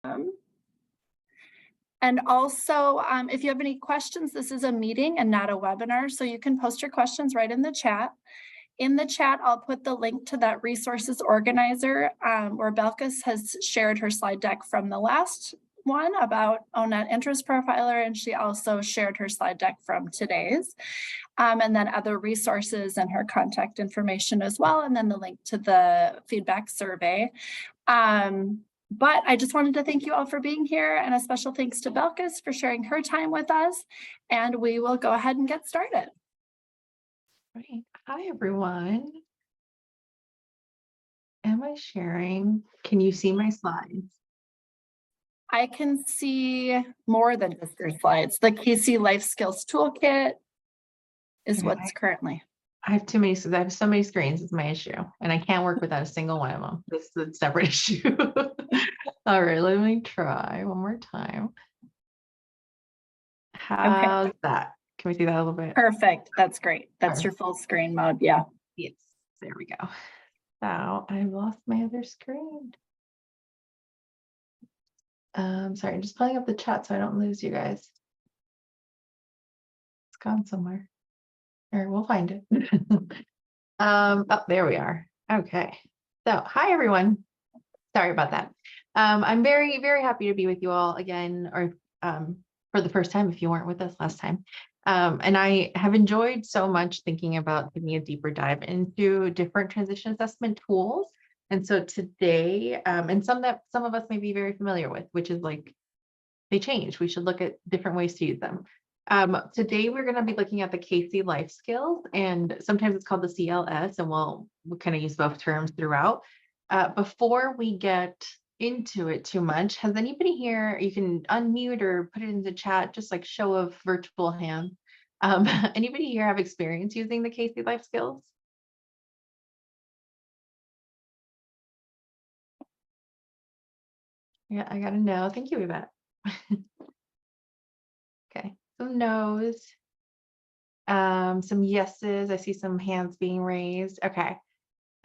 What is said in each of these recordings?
Um, And also, if you have any questions, this is a meeting and not a webinar, so you can post your questions right in the chat. In the chat, I'll put the link to that resources organizer where Belkis has shared her slide deck from the last one about ONET Interest Profiler, and she also shared her slide deck from today's, and then other resources and her contact information as well, and then the link to the feedback survey. But I just wanted to thank you all for being here, and a special thanks to Belkis for sharing her time with us, and we will go ahead and get started. Right. Hi, everyone. Am I sharing? Can you see my slides? I can see more than just your slides. The Casey Life Skills Toolkit is Okay, what's currently. I have too many, I have so many screens is my issue, and I can't work without a single one of them. This is a separate issue. All right, let me try one more time. How's that? Can we see that a little bit? Perfect. That's great. That's your full screen mode. Yeah. Yes, there we go. Now I've lost my other screen. Sorry, I'm just pulling up the chat so I don't lose you guys. It's gone somewhere. Or we'll find it. Oh, there we are. Okay. So, hi everyone. Sorry about that. I'm very, very happy to be with you all again, or for the first time if you weren't with us last time. And I have enjoyed so much thinking about giving a deeper dive into different transition assessment tools. And so today, and some of us may be very familiar with, which is like they change. We should look at different ways to use them. Today, we're going to be looking at the Casey Life Skills, and sometimes it's called the CLS, and we'll kind of use both terms throughout. Before we get into it too much, has anybody here, you can unmute or put it in the chat, just like show of virtual hand. Anybody here have experience using the Casey Life Skills? Yeah, I got to know. Thank you, Yvette. Okay, some no's. Some yeses. I see some hands being raised. Okay.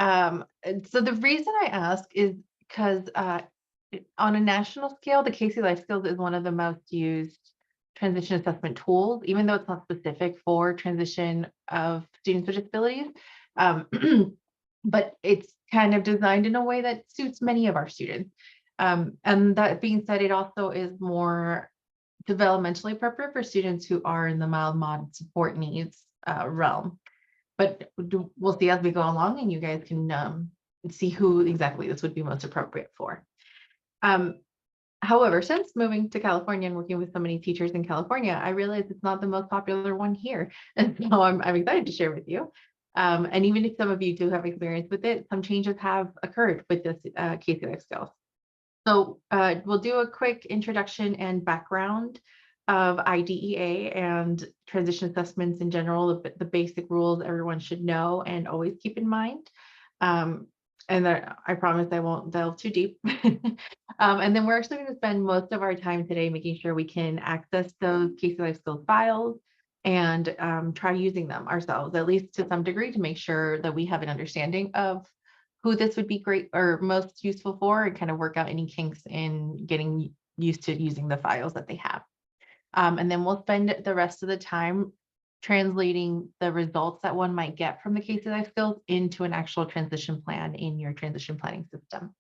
So the reason I ask is because on a national scale, the Casey Life Skills is one of the most used transition assessment tools, even though it's not specific for transition of students with disabilities. But it's kind of designed in a way that suits many of our students. And that being said, it also is more developmentally appropriate for students who are in the mild mod support needs realm. But we'll see as we go along, and you guys can see who exactly this would be most appropriate for. However, since moving to California and working with so many teachers in California, I realized it's not the most popular one here. And so I'm excited to share with you. And even if some of you do have experience with it, some changes have occurred with this Casey Life Skills. So we'll do a quick introduction and background of IDEA and transition assessments in general, the basic rules everyone should know and always keep in mind. And I promise I won't delve too deep. And then we're actually going to spend most of our time today making sure we can access those Casey Life Skills files and try using them ourselves, at least to some degree, to make sure that we have an understanding of who this would be great or most useful for, and kind of work out any kinks in getting used to using the files that they have. And then we'll spend the rest of the time translating the results that one might get from the Casey Life Skills into an actual transition plan in your transition planning system.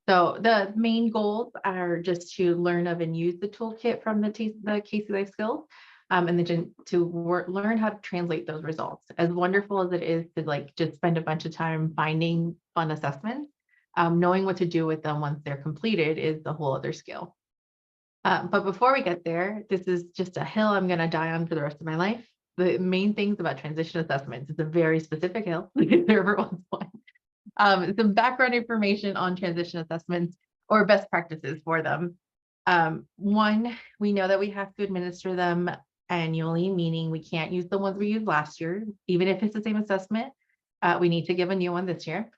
So the main goals are just to learn of and use the toolkit from the Casey Life Skills, and then to learn how to translate those results. As wonderful as it is to like just spend a bunch of time finding fun assessments, knowing what to do with them once they're completed is a whole other skill. But before we get there, this is just a hill I'm going to die on for the rest of my life. The main things about transition assessments, it's a very specific hill. Everyone's one. Some background information on transition assessments or best practices for them. One, we know that we have to administer them annually, meaning we can't use the ones we used last year, even if it's the same assessment. We need to give a new one this year.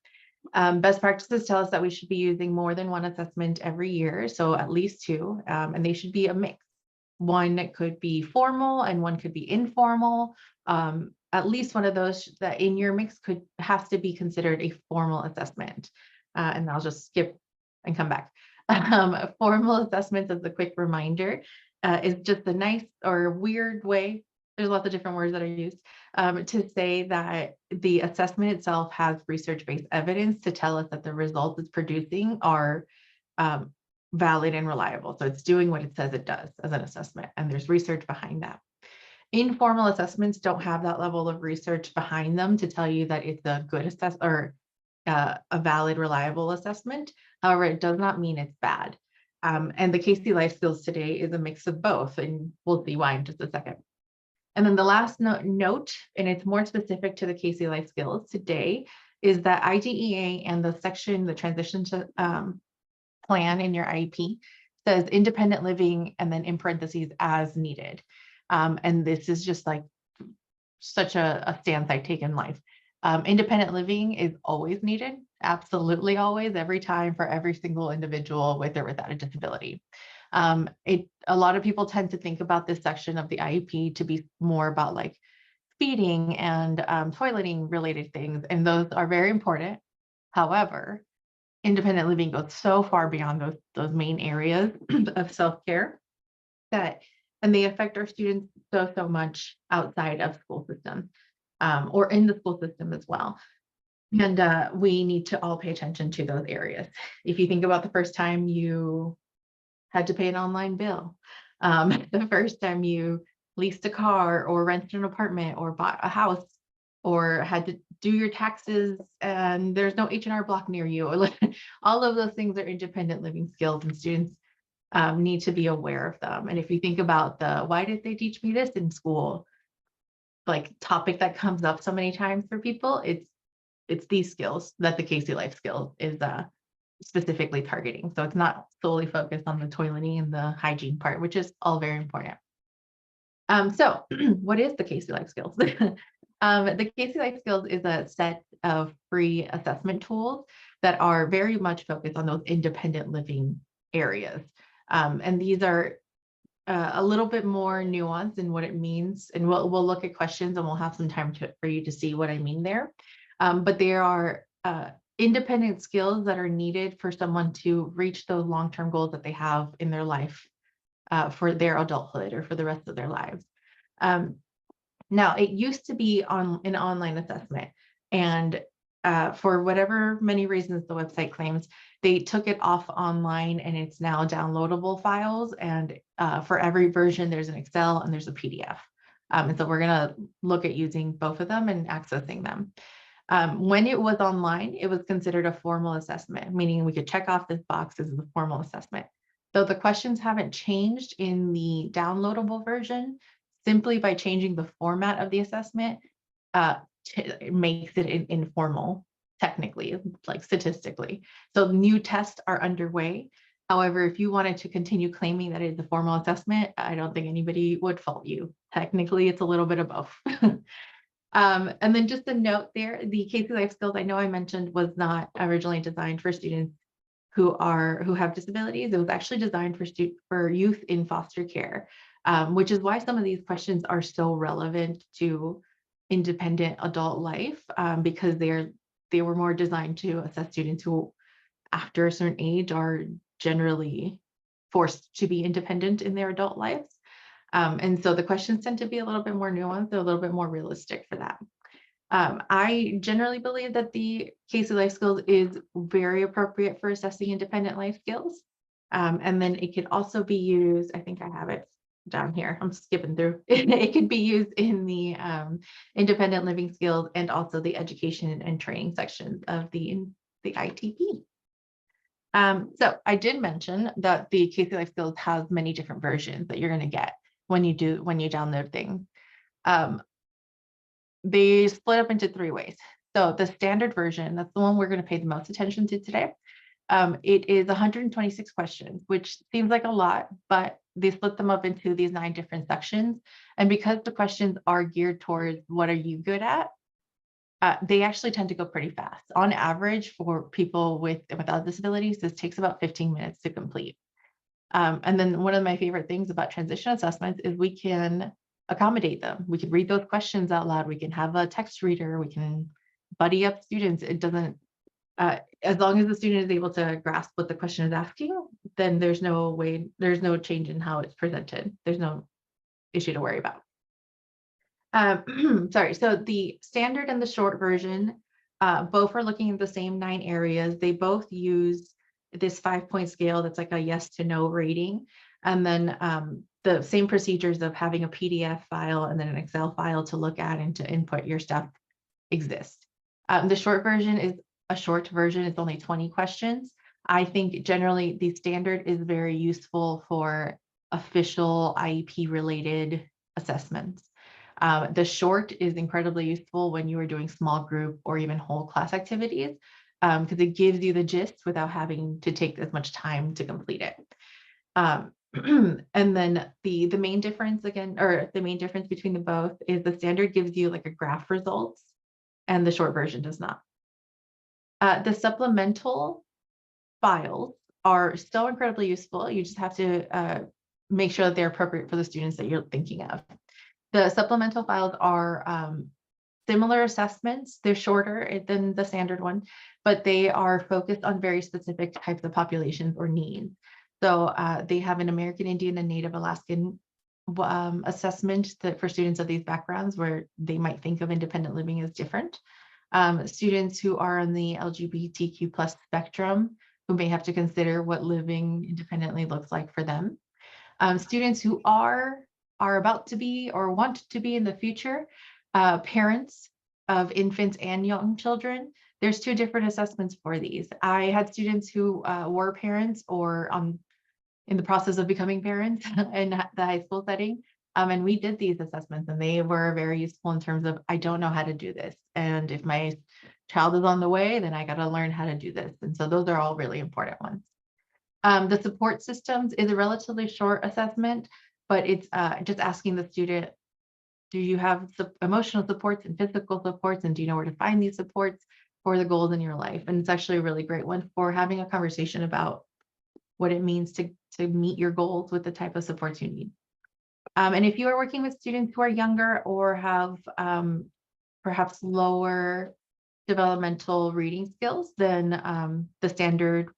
Best practices tell us that we should be using more than one assessment every year, so at least two, and they should be a mix. One could be formal and one could be informal. At least one of those that in your mix has to be considered a formal assessment. And I'll just skip and come back. Formal assessments, as a quick reminder, is just a nice or weird way. There's lots of different words that are used to say that the assessment itself has research-based evidence to tell us that the results it's producing are valid and reliable. So it's doing what it says it does as an assessment, and there's research behind that. Informal assessments don't have that level of research behind them to tell you that it's a good assessment or a valid, reliable assessment. However, it does not mean it's bad. And the KC Life Skills today is a mix of both, and we'll see why in just a second. And then the last note, and it's more specific to the KC Life Skills today, is that IDEA and the section, the transition to plan in your IEP says independent living, and then in parentheses, as needed. And this is just like such a stance I take in life. Independent living is always needed, absolutely always, every time, for every single individual with or without a disability. A lot of people tend to think about this section of the IEP to be more about like feeding and toileting related things, and those are very important. However, independent living goes so far beyond those main areas of self-care and they affect our students so much outside of school system or in the school system as well. And we need to all pay attention to those areas. If you think about the first time you had to pay an online bill, the first time you leased a car or rented an apartment or bought a house or had to do your taxes and there's no H&R Block near you, or all of those things are independent living skills, and students need to be aware of them. And if you think about why did they teach me this in school, like topic that comes up so many times for people, it's these skills that the KC Life Skills is specifically targeting. So it's not solely focused on the toileting and the hygiene part, which is all very important. So what is the KC Life Skills? The KC Life Skills is a set of free assessment tools that are very much focused on those independent living areas. And these are a little bit more nuanced in what it means. And we'll look at questions and we'll have some time for you to see what I mean there. But there are independent skills that are needed for someone to reach those long-term goals that they have in their life for their adulthood or for the rest of their lives. Now, it used to be on an online assessment, and for whatever many reasons the website claims, they took it off online and it's now downloadable files. And for every version, there's an Excel and there's a PDF. And so we're going to look at using both of them and accessing them. When it was online, it was considered a formal assessment, meaning we could check off this box as a formal assessment. Though the questions haven't changed in the downloadable version, simply by changing the format of the assessment, it makes it informal, technically, like statistically. So new tests are underway. However, if you wanted to continue claiming that it's a formal assessment, I don't think anybody would fault you. Technically, it's a little bit of both. And then just a note there, the KC Life Skills I know I mentioned was not originally designed for students who have disabilities. It was actually designed for youth in foster care, which is why some of these questions are so relevant to independent adult life, because they were more designed to assess students who, after a certain age, are generally forced to be independent in their adult lives. And so the questions tend to be a little bit more nuanced, a little bit more realistic for that. I generally believe that the KC Life Skills is very appropriate for assessing independent life skills. And then it could also be used, I think I have it down here, I'm skipping through. It could be used in the independent living skills and also the education and training sections of the ITP. So I did mention that the KC Life Skills has many different versions that you're going to get when you download things. They split up into 3 ways. So the standard version, that's the one we're going to pay the most attention to today. It is 126 questions, which seems like a lot, but they split them up into these 9 different sections. And because the questions are geared towards what are you good at, they actually tend to go pretty fast. On average, for people with and without disabilities, this takes about 15 minutes to complete. And then one of my favorite things about transition assessments is we can accommodate them. We can read those questions out loud. We can have a text reader. We can buddy up students. It doesn't as long as the student is able to grasp what the question is asking, then there's no change in how it's presented. There's no issue to worry about. Sorry, so the standard and the short version, both are looking at the same 9 areas. They both use this 5-point scale that's like a yes to no rating. And then the same procedures of having a PDF file and then an Excel file to look at and to input your stuff exist. The short version is a short version. It's only 20 questions. I think generally the standard is very useful for official IEP related assessments. The short is incredibly useful when you are doing small group or even whole class activities, because it gives you the gist without having to take as much time to complete it. And then the main difference between the both is the standard gives you like a graph results and the short version does not. The supplemental files are still incredibly useful. You just have to make sure that they're appropriate for the students that you're thinking of. The supplemental files are similar assessments. They're shorter than the standard one, but they are focused on very specific types of populations or needs. So they have an American Indian and Native Alaskan assessment that for students of these backgrounds where they might think of independent living as different. Students who are on the LGBTQ plus spectrum who may have to consider what living independently looks like for them. Students who are about to be or want to be in the future, parents of infants and young children. There's 2 different assessments for these. I had students who were parents or in the process of becoming parents in the high school setting. And we did these assessments and they were very useful in terms of, I don't know how to do this. And if my child is on the way, then I got to learn how to do this. And so those are all really important ones. The support systems is a relatively short assessment, but it's just asking the student, do you have emotional supports and physical supports? And do you know where to find these supports for the goals in your life? And it's actually a really great one for having a conversation about what it means to meet your goals with the type of supports you need. And if you are working with students who are younger or have perhaps lower developmental reading skills, then the standard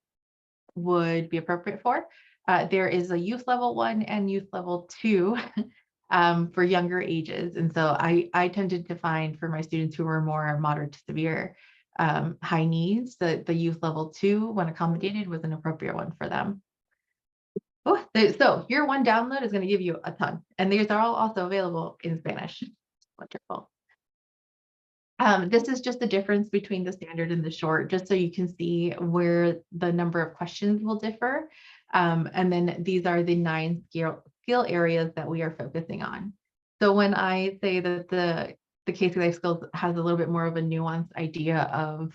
would be appropriate for. There is a youth level 1 and youth level 2 for younger ages. And so I tended to find for my students who were more moderate to severe high needs, that the youth level 2, when accommodated, was an appropriate one for them. Oh, so your one download is going to give you a ton, and these are all also available in Spanish. Wonderful. This is just the difference between the standard and the short, just so you can see where the number of questions will differ. And then these are the 9 skill areas that we are focusing on. So when I say that the Casey Life Skills has a little bit more of a nuanced idea of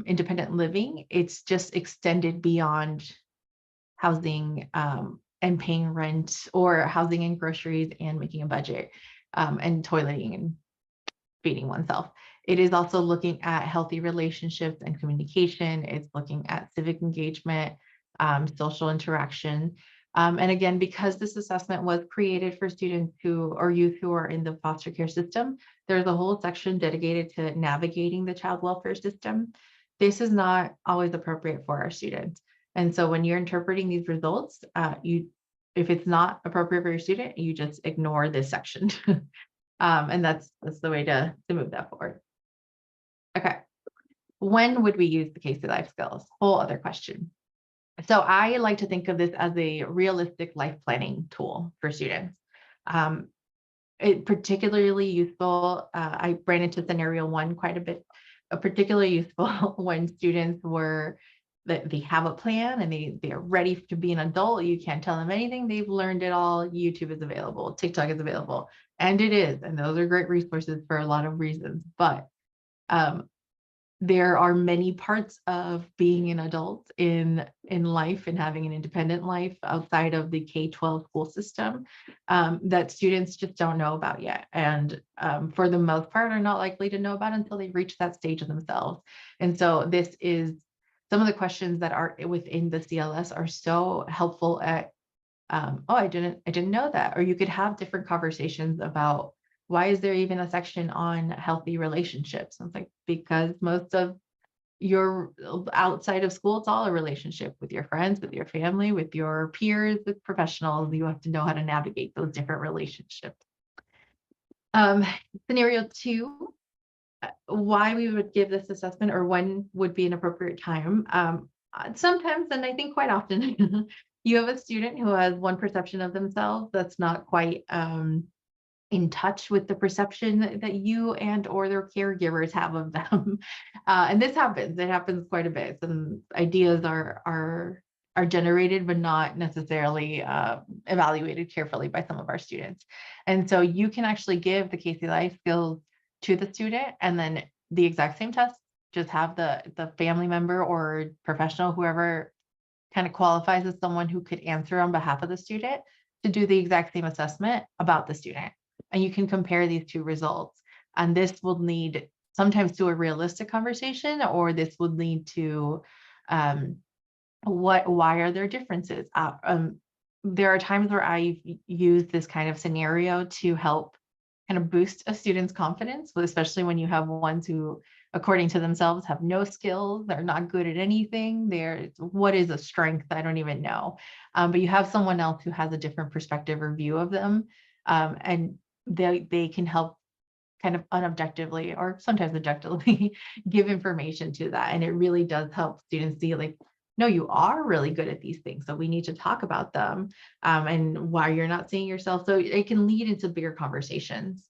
independent living, it's just extended beyond housing and paying rent, or housing and groceries and making a budget, and toileting and feeding oneself. It is also looking at healthy relationships and communication. It's looking at civic engagement, social interaction. And again, because this assessment was created for students or youth who are in the foster care system, there's a whole section dedicated to navigating the child welfare system. This is not always appropriate for our students. And so when you're interpreting these results, if it's not appropriate for your student, you just ignore this section. And that's the way to move that forward. Okay. When would we use the Casey Life Skills? Whole other question. So I like to think of this as a realistic life planning tool for students. It particularly useful. I ran into scenario 1 quite a bit, particularly useful when students they have a plan and they are ready to be an adult. You can't tell them anything. They've learned it all. YouTube is available. TikTok is available. And it is. And those are great resources for a lot of reasons. But there are many parts of being an adult in life and having an independent life outside of the K-12 school system that students just don't know about yet. And for the most part are not likely to know about until they reach that stage of themselves. And so this is some of the questions that are within the CLS are so helpful at, oh, I didn't know that. Or you could have different conversations about, why is there even a section on healthy relationships? And it's like, because most of your outside of school, it's all a relationship with your friends, with your family, with your peers, with professionals. You have to know how to navigate those different relationships. Scenario 2, why we would give this assessment or when would be an appropriate time. Sometimes, and I think quite often, you have a student who has one perception of themselves that's not quite in touch with the perception that you and or their caregivers have of them. And this happens, it happens quite a bit. Some ideas are generated, but not necessarily evaluated carefully by some of our students. And so you can actually give the Casey Life Skills to the student and then the exact same test, just have the family member or professional, whoever kind of qualifies as someone who could answer on behalf of the student, to do the exact same assessment about the student. And you can compare these two results. And this will lead sometimes to a realistic conversation, or this would lead to why are there differences? There are times where I've used this kind of scenario to help kind of boost a student's confidence, but especially when you have ones who, according to themselves, have no skills, they're not good at anything. What is a strength? I don't even know. But you have someone else who has a different perspective or view of them, and they can help kind of unobjectively or sometimes objectively give information to that. And it really does help students see, like, no, you are really good at these things, so we need to talk about them, and why you're not seeing yourself. So it can lead into bigger conversations.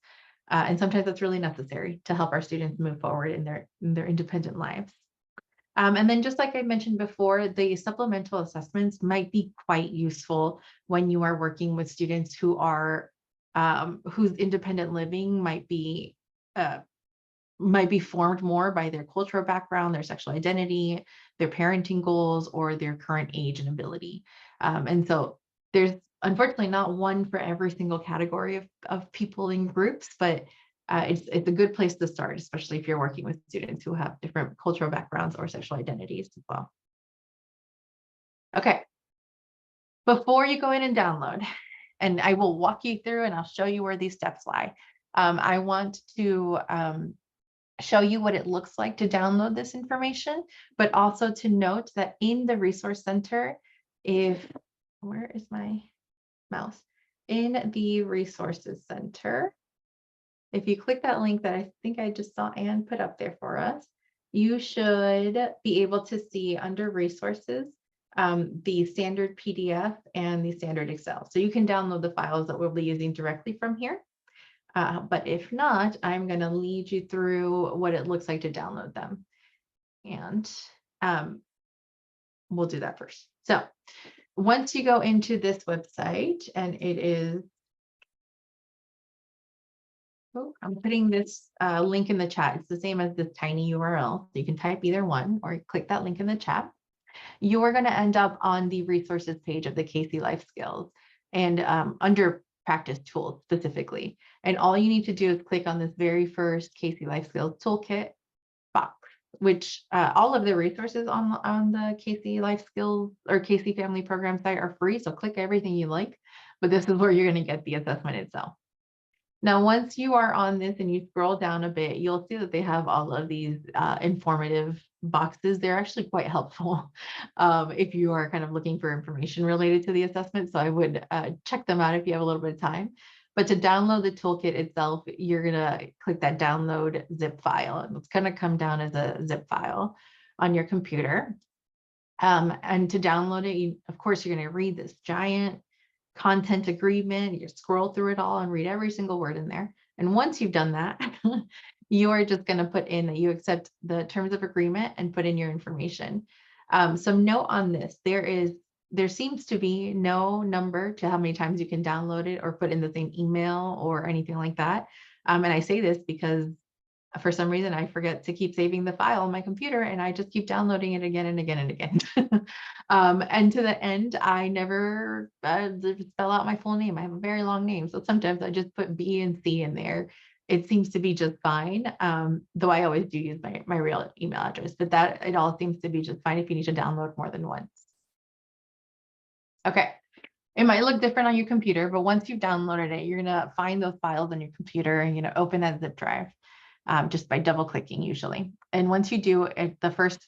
And sometimes that's really necessary to help our students move forward in their independent lives. And then, just like I mentioned before, the supplemental assessments might be quite useful when you are working with students who are whose independent living might be formed more by their cultural background, their sexual identity, their parenting goals, or their current age and ability. And so there's unfortunately not one for every single category of people in groups, but it's a good place to start, especially if you're working with students who have different cultural backgrounds or sexual identities as well. Okay, before you go in and download, and I will walk you through and I'll show you where these steps lie. I want to show you what it looks like to download this information, but also to note that in the Resource Center, where is my mouse? In the Resources Center, if you click that link that I think I just saw Anne put up there for us, you should be able to see under Resources, the standard PDF and the standard Excel. So you can download the files that we'll be using directly from here. But if not, I'm going to lead you through what it looks like to download them. And we'll do that first. So once you go into this website, and it is, I'm putting this link in the chat. It's the same as this tiny URL. So you can type either one or click that link in the chat. You are going to end up on the resources page of the Casey Life Skills, and under practice tools specifically. And all you need to do is click on this very first Casey Life Skills Toolkit box, which all of the resources on the Casey Life Skills or Casey Family Program site are free. So click everything you like, but this is where you're going to get the assessment itself. Now, once you are on this and you scroll down a bit, you'll see that they have all of these informative boxes. They're actually quite helpful if you are kind of looking for information related to the assessment. So I would check them out if you have a little bit of time. But to download the toolkit itself, you're going to click that download zip file, and it's going to come down as a zip file on your computer. And to download it, of course, you're going to read this giant content agreement. You scroll through it all and read every single word in there. And once you've done that, you are just going to put in that you accept the terms of agreement and put in your information. Some note on this, there seems to be no number to how many times you can download it or put in the same email or anything like that. And I say this because for some reason, I forget to keep saving the file on my computer, and I just keep downloading it again and again and again. And to the end, I never spell out my full name. I have a very long name, so sometimes I just put B and C in there. It seems to be just fine, though I always do use my real email address, but it all seems to be just fine if you need to download more than once. Okay. It might look different on your computer, but once you've downloaded it, you're going to find those files on your computer and open that zip drive. just by double clicking usually. And once you do it, the first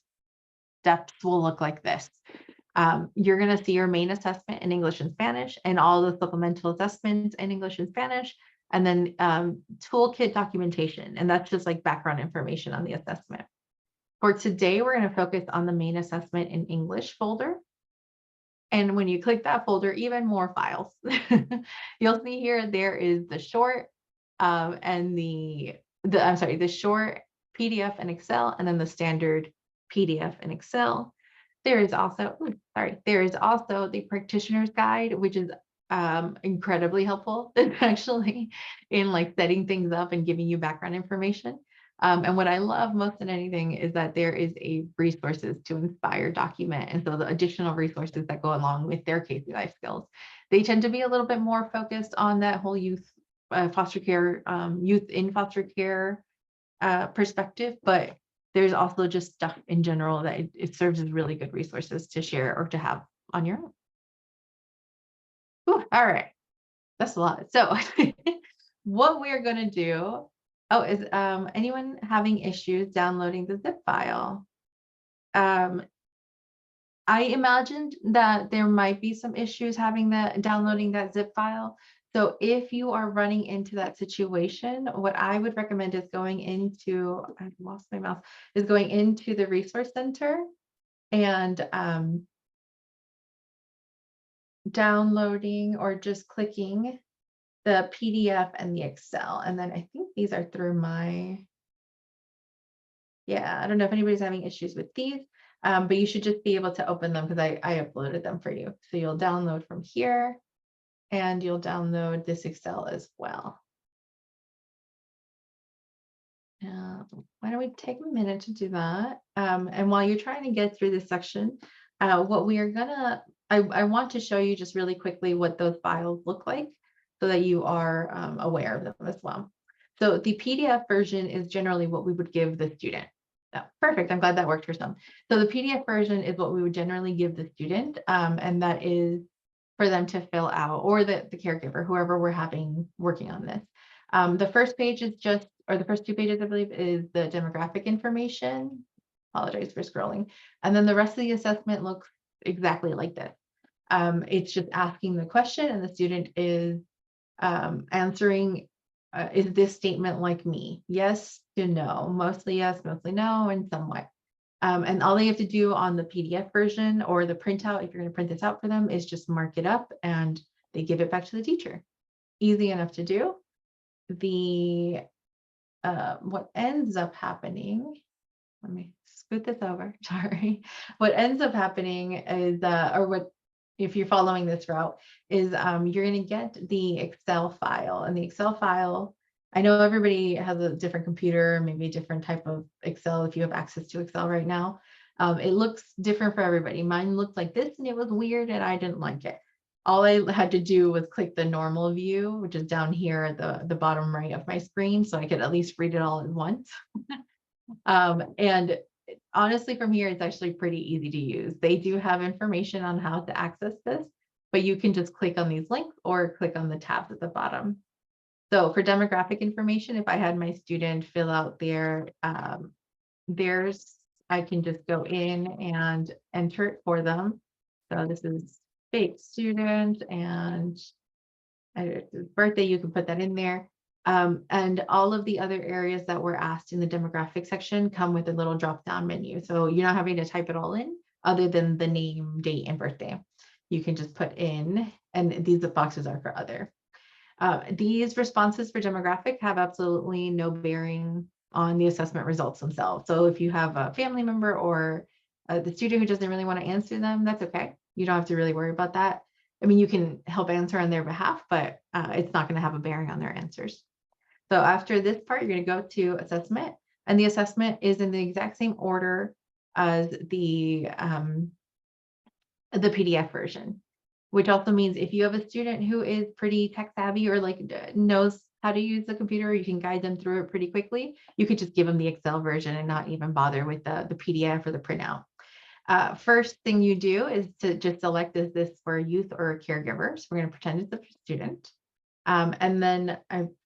steps will look like this. You're going to see your main assessment in English and Spanish and all the supplemental assessments in English and Spanish, and then toolkit documentation. And that's just like background information on the assessment. For today, we're going to focus on the main assessment in English folder. And when you click that folder, even more files. You'll see here, there is the short and the short PDF and Excel, and then the standard PDF and Excel. There is also, the practitioner's guide, which is incredibly helpful actually in like setting things up and giving you background information. And what I love most than anything is that there is a resources to inspire document. And so the additional resources that go along with their KC life skills, they tend to be a little bit more focused on that whole youth foster care, youth in foster care perspective, but there's also just stuff in general that it serves as really good resources to share or to have on your own. Whew, all right, that's a lot. So what we're going to do, is anyone having issues downloading the zip file? I imagined that there might be some issues downloading that zip file. So if you are running into that situation, what I would recommend is going into, I've lost my mouse, is going into the Resource Center and downloading or just clicking the PDF and the Excel. And then I think these are through I don't know if anybody's having issues with these, but you should just be able to open them because I uploaded them for you. So you'll download from here and you'll download this Excel as well. Why don't we take a minute to do that? And while you're trying to get through this section, what we are gonna, I want to show you just really quickly what those files look like so that you are aware of them as well. So the PDF version is generally what we would give the student. Oh, perfect, I'm glad that worked for some. So the PDF version is what we would generally give the student, and that is for them to fill out, or the caregiver, whoever we're having working on this. The first page is just, or the first two pages, I believe, is the demographic information. Apologize for scrolling. And then the rest of the assessment looks exactly like this. It's just asking the question and the student is answering, is this statement like me? Yes to no, mostly yes, mostly no, and somewhat. And all they have to do on the PDF version or the printout, if you're going to print this out for them, is just mark it up and they give it back to the teacher. Easy enough to do. What ends up happening, let me scoot this over, sorry. What ends up happening is, if you're following this route, is you're going to get the Excel file, and the Excel file, I know everybody has a different computer, maybe a different type of Excel if you have access to Excel right now. It looks different for everybody. Mine looked like this and it was weird and I didn't like it. All I had to do was click the normal view, which is down here at the bottom right of my screen, so I could at least read it all at once. And honestly, from here, it's actually pretty easy to use. They do have information on how to access this, but you can just click on these links or click on the tabs at the bottom. So for demographic information, if I had my student fill out theirs, I can just go in and enter it for them. So this is fake student and birthday, you can put that in there. And all of the other areas that were asked in the demographic section come with a little drop-down menu. So you're not having to type it all in other than the name, date, and birthday. You can just put in, and these boxes are for other. These responses for demographic have absolutely no bearing on the assessment results themselves. So if you have a family member or the student who doesn't really want to answer them, that's okay. You don't have to really worry about that. I mean, you can help answer on their behalf, but it's not going to have a bearing on their answers. So after this part, you're going to go to assessment, and the assessment is in the exact same order as the PDF version, which also means if you have a student who is pretty tech savvy or like knows how to use the computer, you can guide them through it pretty quickly. You could just give them the Excel version and not even bother with the PDF or the printout. First thing you do is to just select, is this for a youth or a caregiver? So we're going to pretend it's a student. And then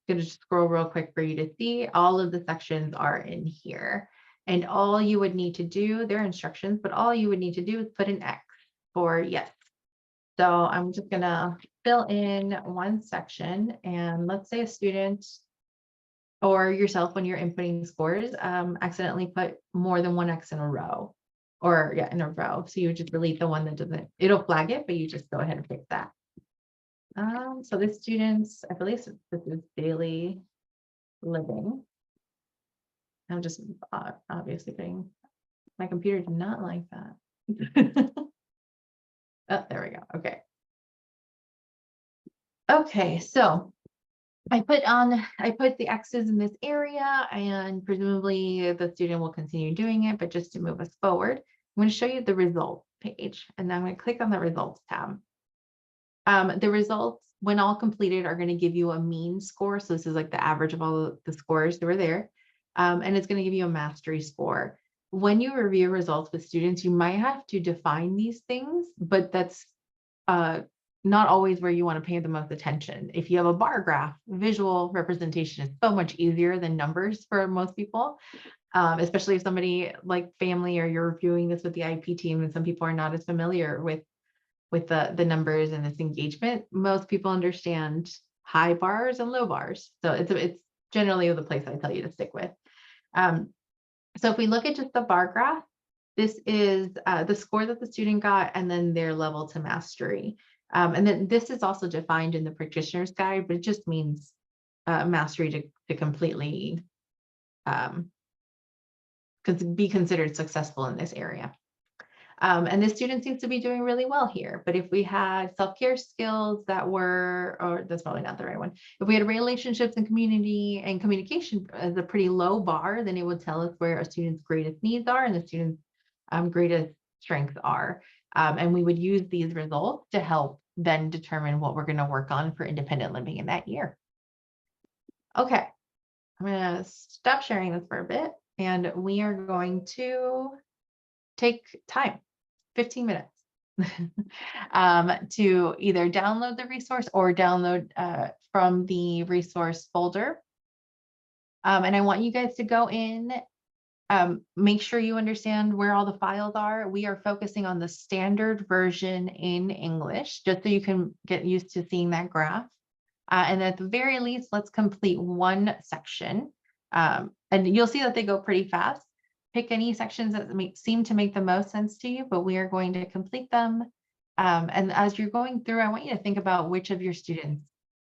gonna just scroll real quick for you to see. All of the sections are in here. And all you would need to do, there are instructions, but all you would need to do is put an X for yes. So I'm just gonna fill in one section, and let's say a student or yourself, when you're inputting scores, accidentally put more than one X in a row, or yeah, in a row. So you would just delete the one that doesn't, it'll flag it, but you just go ahead and fix that. So the students, I believe this is daily living. I'm just obviously putting, my computer did not like that. Oh, there we go. Okay. Okay, so I put the X's in this area, and presumably the student will continue doing it, but just to move us forward, I'm going to show you the results page, and then I'm going to click on the results tab. The results, when all completed, are going to give you a mean score. So this is like the average of all the scores that were there. And it's going to give you a mastery score. When you review results with students, you might have to define these things, but that's not always where you want to pay the most attention. If you have a bar graph, visual representation is so much easier than numbers for most people. Especially if somebody like family, or you're reviewing this with the IP team, and some people are not as familiar with the numbers and this engagement. Most people understand high bars and low bars. So it's generally the place I tell you to stick with. So if we look at just the bar graph, this is the score that the student got, and then their level to mastery. And then this is also defined in the practitioner's guide, but it just means mastery to completely be considered successful in this area. And the student seems to be doing really well here. But if we had self-care skills that were, or that's probably not the right one. If we had relationships and community and communication as a pretty low bar, then it would tell us where a student's greatest needs are and the student's greatest strengths are. And we would use these results to help then determine what we're going to work on for independent living in that year. Okay, I'm going to stop sharing this for a bit, and we are going to take time, 15 minutes, to either download the resource or download from the resource folder. And I want you guys to go in, make sure you understand where all the files are. We are focusing on the standard version in English, just so you can get used to seeing that graph. And at the very least, let's complete one section. And you'll see that they go pretty fast. Pick any sections that seem to make the most sense to you, but we are going to complete them. And as you're going through, I want you to think about which of your students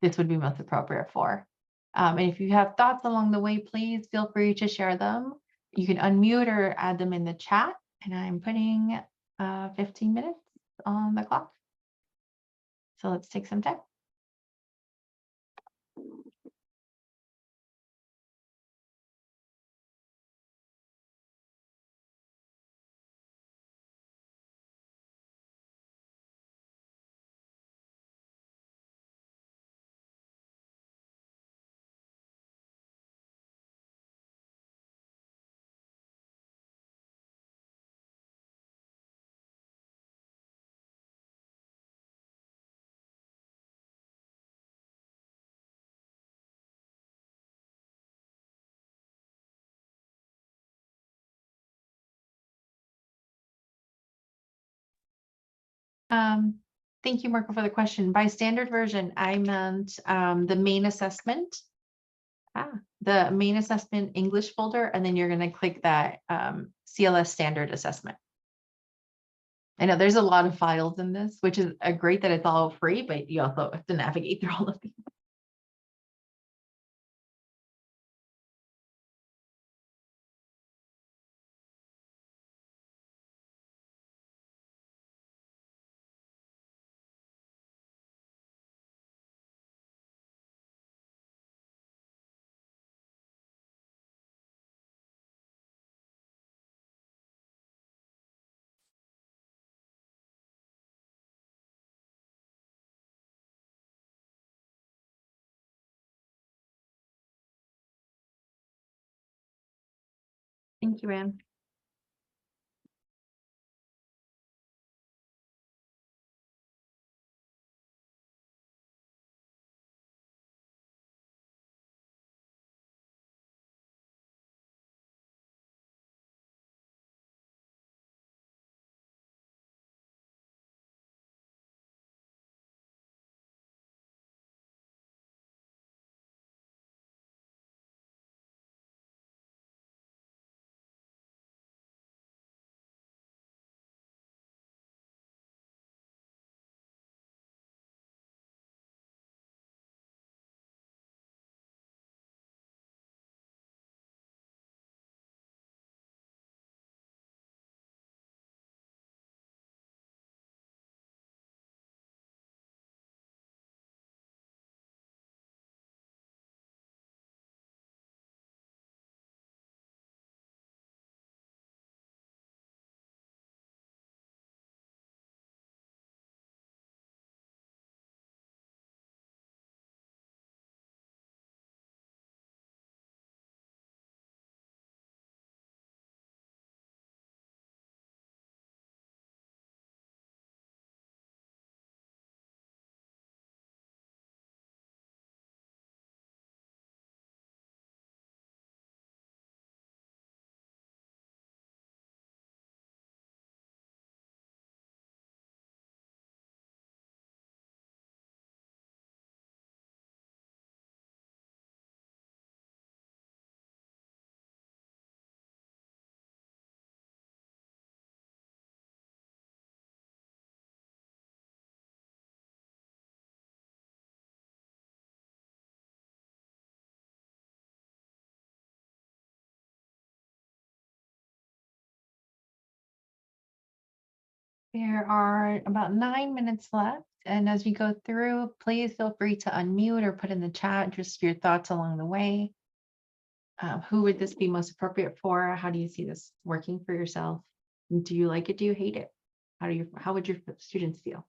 this would be most appropriate for. And if you have thoughts along the way, please feel free to share them. You can unmute or add them in the chat. And I'm putting 15 minutes on the clock. So let's take some time. Thank you, Marco, for the question. By standard version, I meant the main assessment, the main assessment English folder, and then you're going to click that CLS standard assessment. I know there's a lot of files in this, which is great that it's all free, but you also have to navigate through all of these. Thank you, Anne. There are about 9 minutes left. And as we go through, please feel free to unmute or put in the chat just your thoughts along the way. Who would this be most appropriate for? How do you see this working for yourself? Do you like it? Do you hate it? How would your students feel?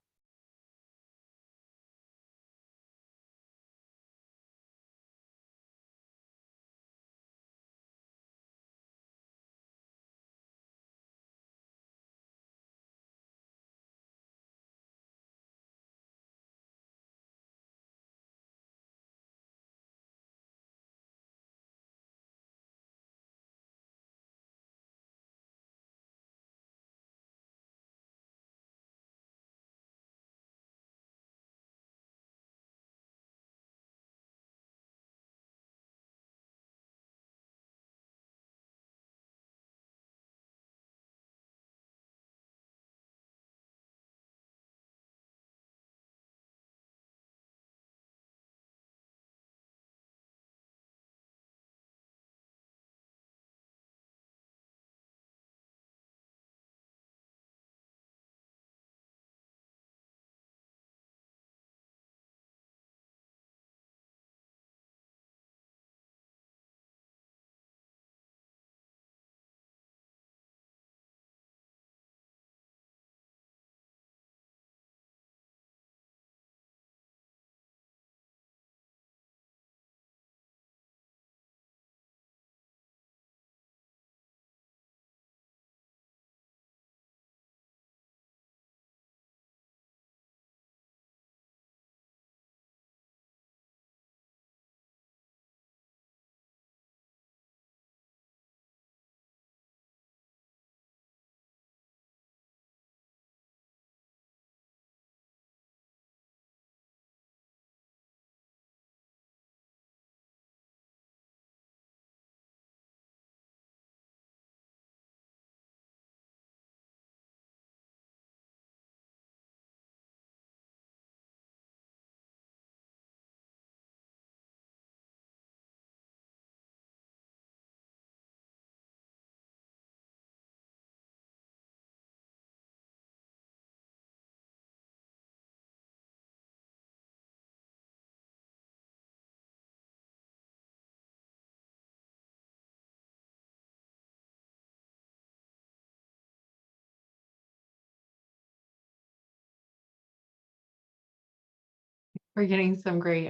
We're getting some great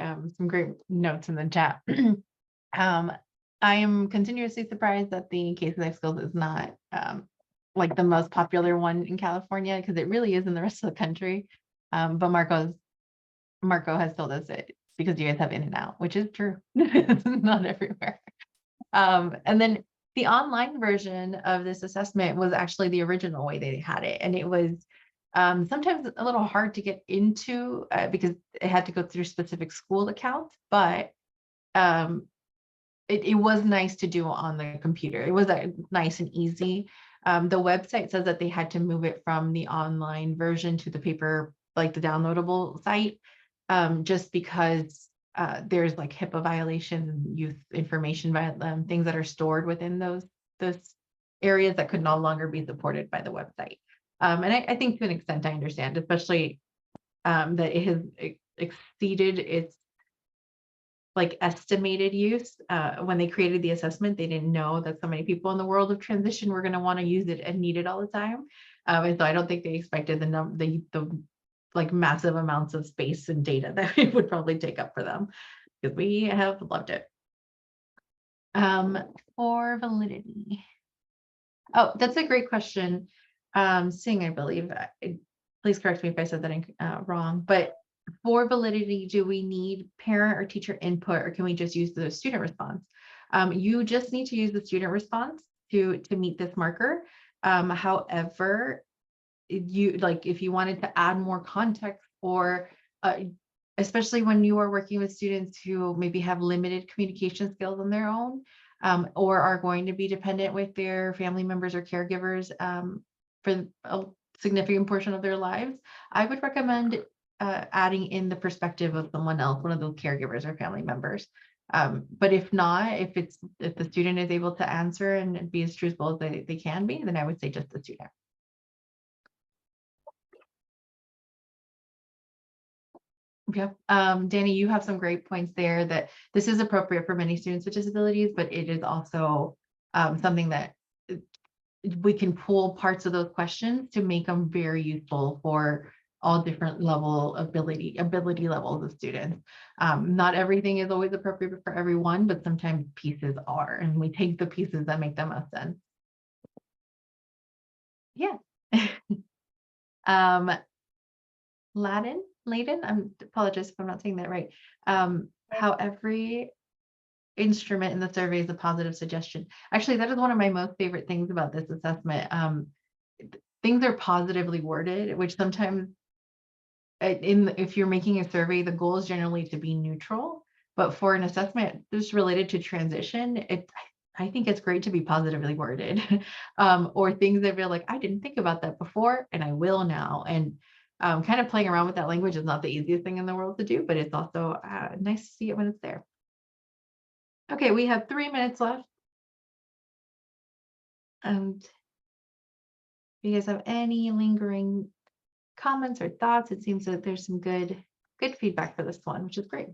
notes in the chat. Um, I am continuously surprised that the case life skills is not like the most popular one in California, because it really is in the rest of the country. But Marco has told us it because you guys have In and Out, which is true. It's not everywhere. And then the online version of this assessment was actually the original way they had it. And it was sometimes a little hard to get into because it had to go through specific school accounts, but um, it was nice to do on the computer. It was nice and easy. The website says that they had to move it from the online version to the paper, like the downloadable site, just because there's like HIPAA violations, youth information things that are stored within those areas that could no longer be supported by the website. And I think to an extent I understand, especially that it has exceeded its like estimated use. When they created the assessment, they didn't know that so many people in the world of transition were going to want to use it and need it all the time. And so I don't think they expected the like massive amounts of space and data that it would probably take up for them, because we have loved it. For validity. Oh, that's a great question. Sing, I believe. Please correct me if I said that wrong, but for validity, do we need parent or teacher input, or can we just use the student response? You just need to use the student response to meet this marker. However, if you wanted to add more context, or especially when you are working with students who maybe have limited communication skills on their own, or are going to be dependent with their family members or caregivers for a significant portion of their lives, I would recommend adding in the perspective of someone else, one of those caregivers or family members. But if not, if the student is able to answer and be as truthful as they can be, then I would say just the student. Yeah, Danny, you have some great points there that this is appropriate for many students with disabilities, but it is also something that we can pull parts of those questions to make them very useful for all different ability levels of students. Not everything is always appropriate for everyone, but sometimes pieces are, and we take the pieces that make the most sense. Yeah. um, Layden, I apologize if I'm not saying that right. How every instrument in the survey is a positive suggestion. Actually, that is one of my most favorite things about this assessment. Things are positively worded, which sometimes if you're making a survey, the goal is generally to be neutral. But for an assessment just related to transition, I think it's great to be positively worded, or things that feel like I didn't think about that before and I will now. And kind of playing around with that language is not the easiest thing in the world to do, but it's also nice to see it when it's there. Okay, we have 3 minutes left. And if you guys have any lingering comments or thoughts, it seems that there's some good feedback for this one, which is great.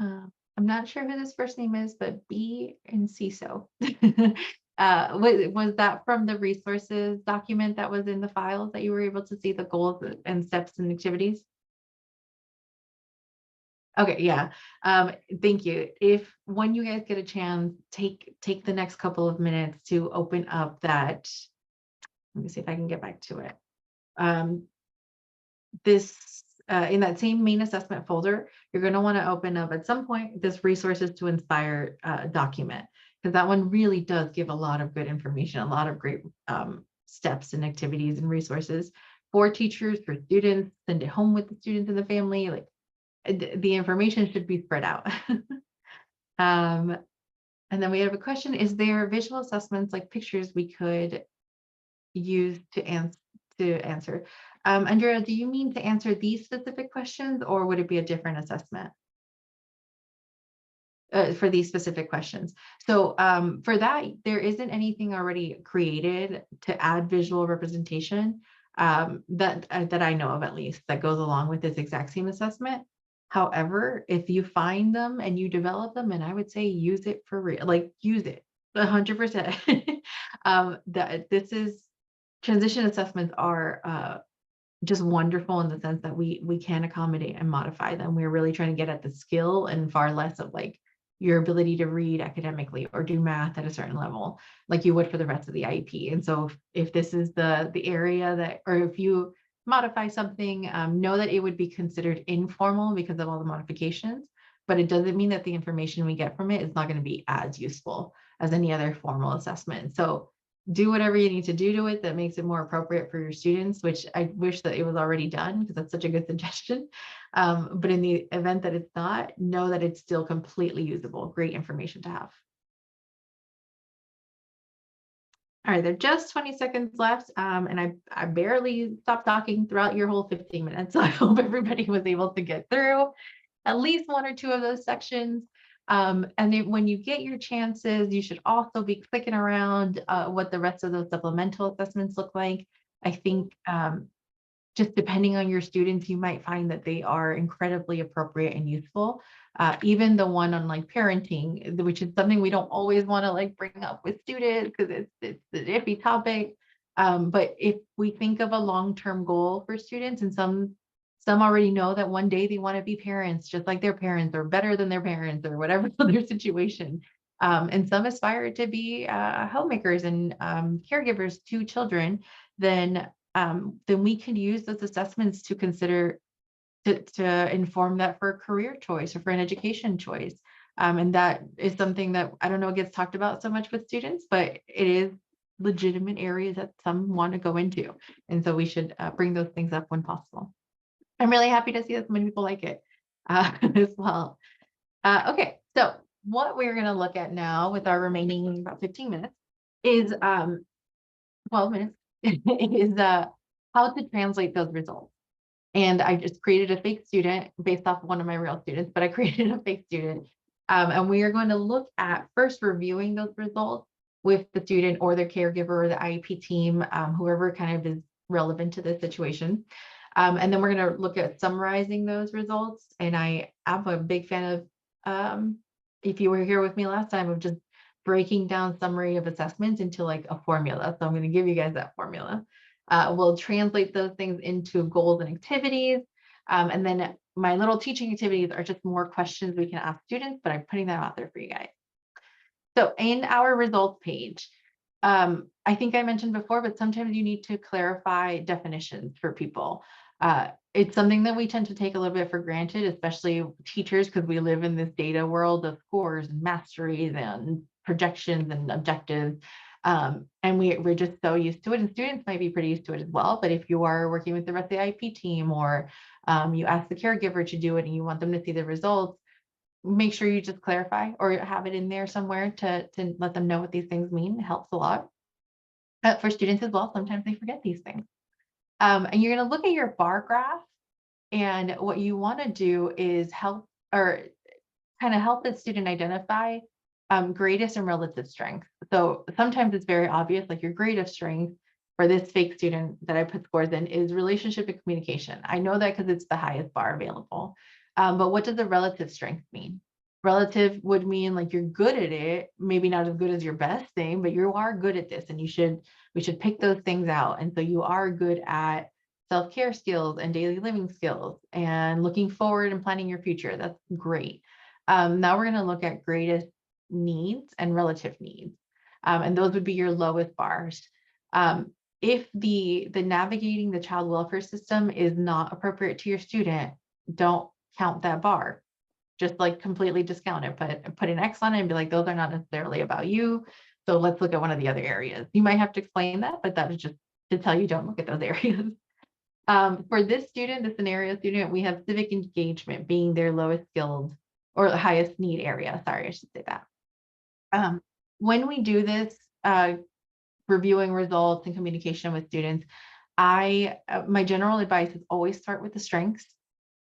I'm not sure who this first name is, but B and CISO. Was that from the resources document that was in the files that you were able to see the goals and steps and activities? Okay, yeah. Thank you. If when you guys get a chance, take the next couple of minutes to open up that. Let me see if I can get back to it. This in that same main assessment folder, you're going to want to open up at some point this resources to inspire document, because that one really does give a lot of good information, a lot of great steps and activities and resources for teachers, for students, send it home with the students and the family. Like the information should be spread out. And then we have a question: is there visual assessments like pictures we could use to answer? Andrea, do you mean to answer these specific questions, or would it be a different assessment for these specific questions? So for that, there isn't anything already created to add visual representation that I know of, at least, that goes along with this exact same assessment. However, if you find them and you develop them, and I would say use it for real, like use it 100%. That this is transition assessments are just wonderful in the sense that we can accommodate and modify them. We're really trying to get at the skill and far less of like your ability to read academically or do math at a certain level, like you would for the rest of the IEP. And so if this is the area that, or if you modify something, know that it would be considered informal because of all the modifications, but it doesn't mean that the information we get from it is not going to be as useful as any other formal assessment. So do whatever you need to do to it that makes it more appropriate for your students, which I wish that it was already done because that's such a good suggestion. But in the event that it's not, know that it's still completely usable. Great information to have. All right, there are just 20 seconds left, and I barely stopped talking throughout your whole 15 minutes. So I hope everybody was able to get through at least one or two of those sections. And then when you get your chances, you should also be clicking around what the rest of those supplemental assessments look like. I think just depending on your students, you might find that they are incredibly appropriate and useful. Even the one on like parenting, which is something we don't always want to like bring up with students because it's an iffy topic. But if we think of a long-term goal for students, and some already know that one day they want to be parents, just like their parents or better than their parents or whatever their situation. And some aspire to be homemakers and caregivers to children, then we can use those assessments to consider to inform that for a career choice or for an education choice. And that is something that I don't know gets talked about so much with students, but it is legitimate areas that some want to go into. And so we should bring those things up when possible. I'm really happy to see that so many people like it. as well. Okay, so what we're going to look at now with our remaining about 15 minutes is 12 minutes is how to translate those results. And I just created a fake student based off one of my real students, but I created a fake student. And we are going to look at first reviewing those results with the student or their caregiver or the IEP team, whoever kind of is relevant to this situation. And then we're going to look at summarizing those results. And I'm a big fan of, if you were here with me last time, of just breaking down summary of assessments into like a formula. So I'm going to give you guys that formula. We'll translate those things into goals and activities. And then my little teaching activities are just more questions we can ask students, but I'm putting that out there for you guys. So in our results page, I think I mentioned before, but sometimes you need to clarify definitions for people. It's something that we tend to take a little bit for granted, especially teachers, because we live in this data world of scores and masteries and projections and objectives. And we're just so used to it, and students might be pretty used to it as well. But if you are working with the rest of the IEP team, or you ask the caregiver to do it and you want them to see the results, make sure you just clarify or have it in there somewhere to let them know what these things mean. It helps a lot. For students as well, sometimes they forget these things. And you're going to look at your bar graph, and what you want to do is help or kind of help the student identify greatest and relative strength. So sometimes it's very obvious, like your greatest strength for this fake student that I put scores in is relationship and communication. I know that because it's the highest bar available. But what does the relative strength mean? Relative would mean like you're good at it, maybe not as good as your best thing, but you are good at this, and we should pick those things out. And so you are good at self-care skills and daily living skills and looking forward and planning your future. That's great. Now we're going to look at greatest needs and relative needs. And those would be your lowest bars. If the navigating the child welfare system is not appropriate to your student, don't count that bar. Just like completely discount it, put an X on it and be like, those are not necessarily about you. So let's look at one of the other areas. You might have to explain that, but that is just to tell you don't look at those areas. For this student, the scenario student, we have civic engagement being their lowest skilled or the highest need area. Sorry, I should say that. When we do this, reviewing results and communication with students, my general advice is always start with the strengths.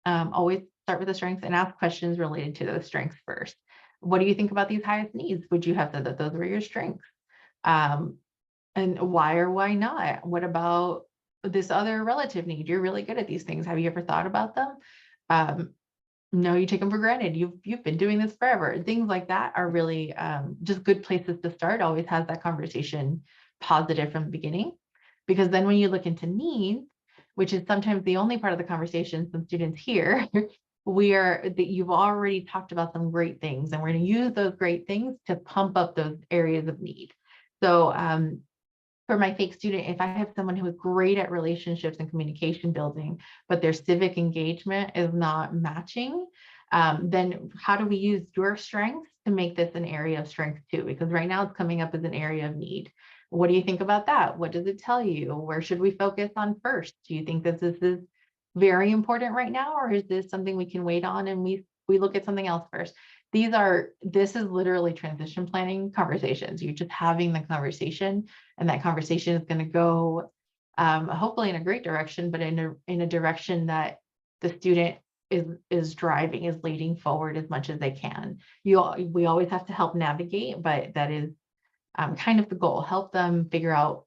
Always start with the strengths and ask questions related to those strengths first. What do you think about these highest needs? Would you have said that those were your strengths? And why or why not? What about this other relative need? You're really good at these things. Have you ever thought about them? No, you take them for granted. You've been doing this forever. Things like that are really just good places to start. Always has that conversation positive from the beginning, because then when you look into needs, which is sometimes the only part of the conversation some students hear, you've already talked about some great things, and we're going to use those great things to pump up those areas of need. So for my fake student, if I have someone who is great at relationships and communication building, but their civic engagement is not matching, then how do we use your strengths to make this an area of strength too? Because right now it's coming up as an area of need. What do you think about that? What does it tell you? Where should we focus on first? Do you think that this is very important right now, or is this something we can wait on and we look at something else first? This is literally transition planning conversations. You're just having the conversation, and that conversation is going to go hopefully in a great direction, but in a direction that the student is driving, is leading forward as much as they can. We always have to help navigate, but that is kind of the goal. Help them figure out,